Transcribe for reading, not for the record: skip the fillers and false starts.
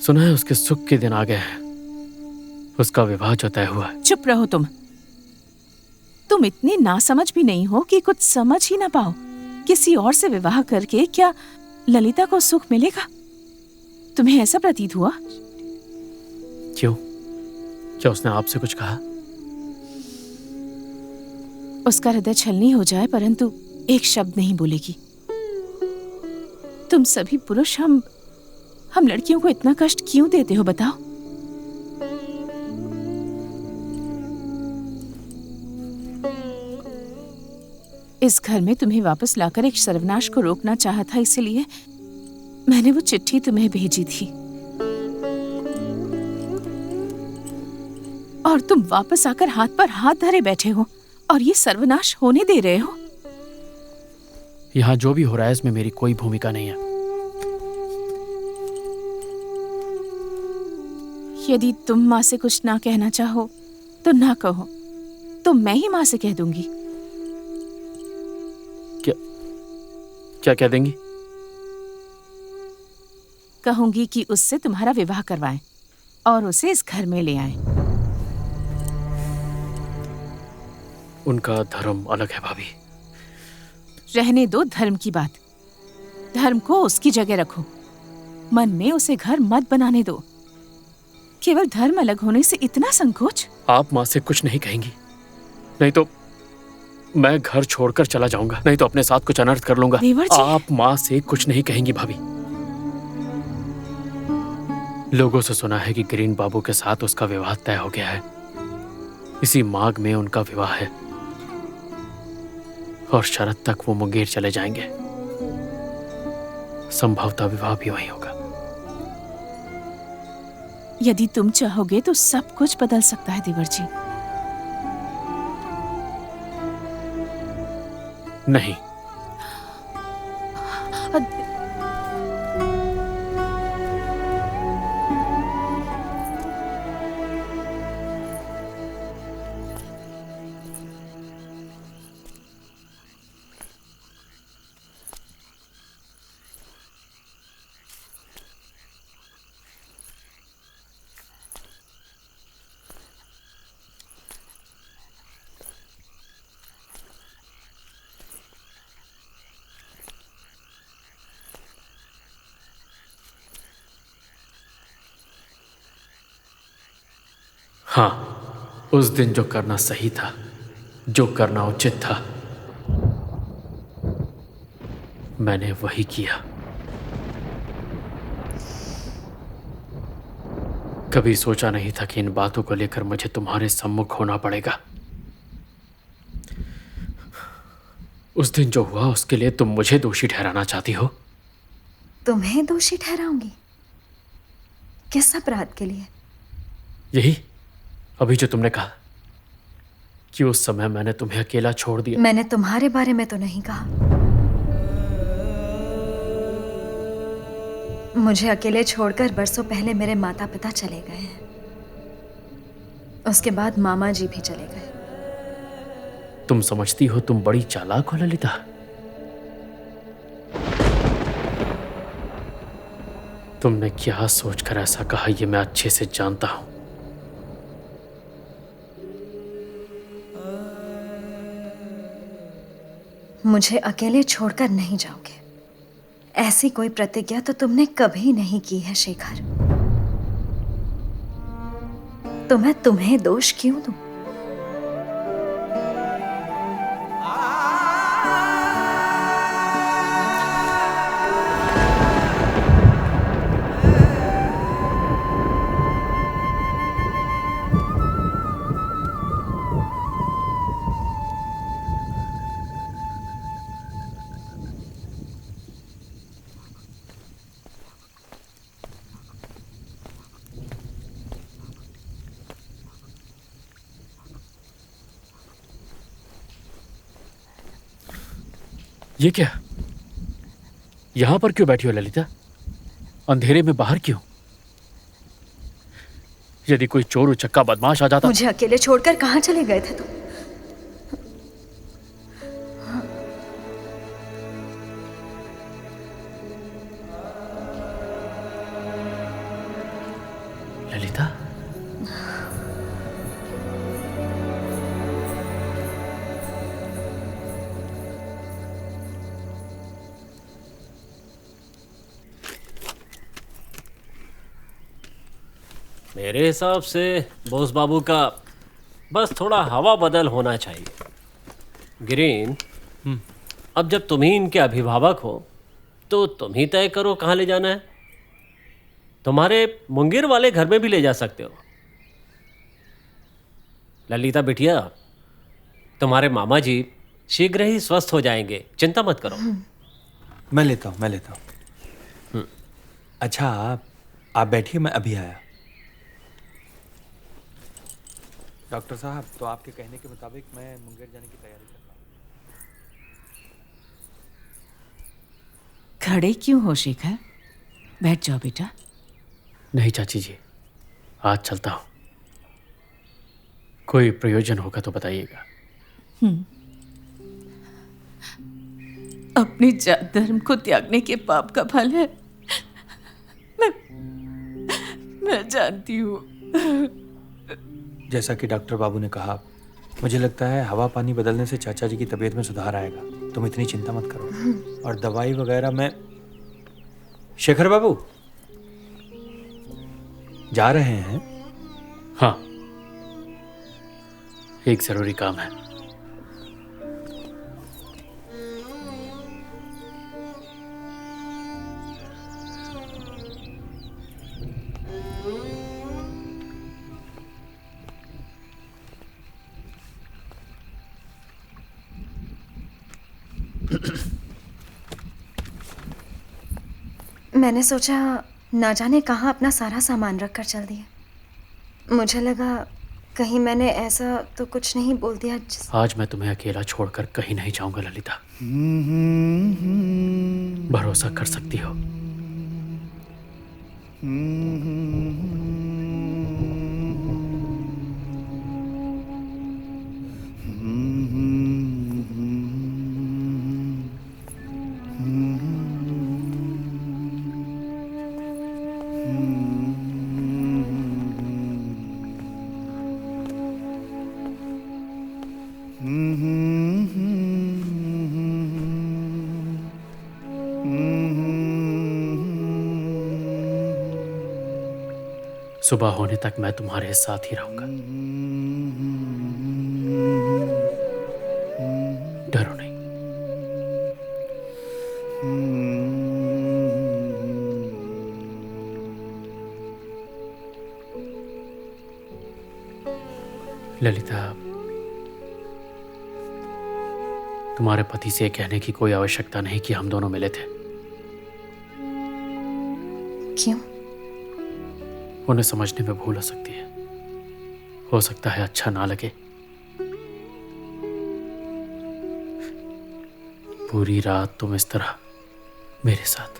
सुना है उसके सुख के दिन आ गए हैं। उसका विवाह जो तय हुआ है। चुप रहो तुम इतनी नासमझ भी नहीं हो कि कुछ समझ ही ना पाओ। किसी और से विवाह करके क्या ललिता को सुख मिलेगा? तुम्हें ऐसा प्रतीत हुआ? क्यों? क्या उसने आपसे कुछ कहा? उसका हृदय छलनी हो जाए परंतु एक शब्द नहीं बोलेगी। तुम सभी पुरुष हम लड़कियों को इतना कष्ट क्यों देते हो बताओ? इस घर में तुम्हें वापस लाकर एक सर्वनाश को रोकना चाहा था, इसलिए मैंने वो चिट्ठी तुम्हें भेजी थी। और तुम वापस आकर हाथ पर हाथ धरे बैठे हो और ये सर्वनाश होने दे रहे हो। यहाँ जो भी हो रहा है इसमें मेरी कोई भूमिका नहीं है। यदि तुम माँ से कुछ ना कहना चाहो तो ना कहो, तो मैं ही माँ से कह दूंगी। क्या कह देंगी? कहूंगी कि उससे तुम्हारा विवाह करवाएं और उसे इस घर में ले आएं। उनका धर्म अलग है भाभी। रहने दो धर्म की बात। धर्म को उसकी जगह रखो। मन में उसे घर मत बनाने दो। केवल धर्म अलग होने से इतना संकोच? आप माँ से कुछ नहीं कहेंगी? नहीं तो मैं घर छोड़कर चला जाऊंगा, नहीं तो अपने साथ कुछ अनर्थ कर लूंगा। आप माँ से कुछ नहीं कहेंगी भाभी? लोगों से सुना है कि गिरीन बाबू के साथ उसका विवाह तय हो गया है। इसी माघ में उनका विवाह है और शरद तक वो मुंगेर चले जाएंगे। संभवतः विवाह भी वहीं होगा। यदि तुम चाहोगे तो सब कुछ बदल सकता है देवर जी। नहीं। हाँ, उस दिन जो करना सही था, जो करना उचित था, मैंने वही किया। कभी सोचा नहीं था कि इन बातों को लेकर मुझे तुम्हारे सम्मुख होना पड़ेगा। उस दिन जो हुआ उसके लिए तुम मुझे दोषी ठहराना चाहती हो? तुम्हें दोषी ठहराऊंगी? किस अपराध के लिए? यही अभी जो तुमने कहा कि उस समय मैंने तुम्हें अकेला छोड़ दिया। मैंने तुम्हारे बारे में तो नहीं कहा। मुझे अकेले छोड़कर बरसों पहले मेरे माता पिता चले गए हैं। उसके बाद मामा जी भी चले गए। तुम समझती हो तुम बड़ी चालाक हो ललिता। तुमने क्या सोचकर ऐसा कहा ये मैं अच्छे से जानता हूं। मुझे अकेले छोड़कर नहीं जाओगे, ऐसी कोई प्रतिज्ञा तो तुमने कभी नहीं की है शेखर। तो मैं तुम्हें दोष क्यों दूं? ये क्या? यहां पर क्यों बैठी हो ललिता? अंधेरे में बाहर क्यों? यदि कोई चोर उचक्का बदमाश आ जाता। मुझे अकेले छोड़कर कहां चले गए थे तुम? ललिता, मेरे हिसाब से बोस बाबू का बस थोड़ा हवा बदल होना चाहिए। ग्रीन, अब जब तुम ही इनके अभिभावक हो तो तुम ही तय करो कहाँ ले जाना है। तुम्हारे मुंगेर वाले घर में भी ले जा सकते हो। ललिता बिटिया, तुम्हारे मामा जी शीघ्र ही स्वस्थ हो जाएंगे, चिंता मत करो। मैं लेता हूँ। अच्छा, आप बैठिए, मैं अभी आया। डॉक्टर साहब, तो आपके कहने के मुताबिक मैं मुंगेर जाने की तैयारी कर रहा हूँ। खड़े क्यों हो शिखर? बैठ जाओ बेटा। नहीं चाची जी, आज चलता हूँ। कोई प्रयोजन होगा तो बताइएगा। अपने जात धर्म को त्यागने के पाप का फल है। मैं जानती हूँ। जैसा कि डॉक्टर बाबू ने कहा, मुझे लगता है हवा पानी बदलने से चाचा जी की तबीयत में सुधार आएगा। तुम इतनी चिंता मत करो। और दवाई वगैरह में शेखर बाबू जा रहे हैं? हाँ, एक जरूरी काम है। मैंने सोचा ना जाने कहाँ अपना सारा सामान रख कर चल दिए। मुझे लगा कहीं मैंने ऐसा तो कुछ नहीं बोल दिया आज मैं तुम्हें अकेला छोड़कर कहीं नहीं जाऊंगा ललिता। भरोसा कर सकती हो। सुबह होने तक मैं तुम्हारे साथ ही रहूंगा। डरो नहीं। ललिता, तुम्हारे पति से कहने की कोई आवश्यकता नहीं कि हम दोनों मिले थे। क्यों? उन्हें समझने में भूल हो सकती है। हो सकता है अच्छा ना लगे। पूरी रात तुम इस तरह मेरे साथ।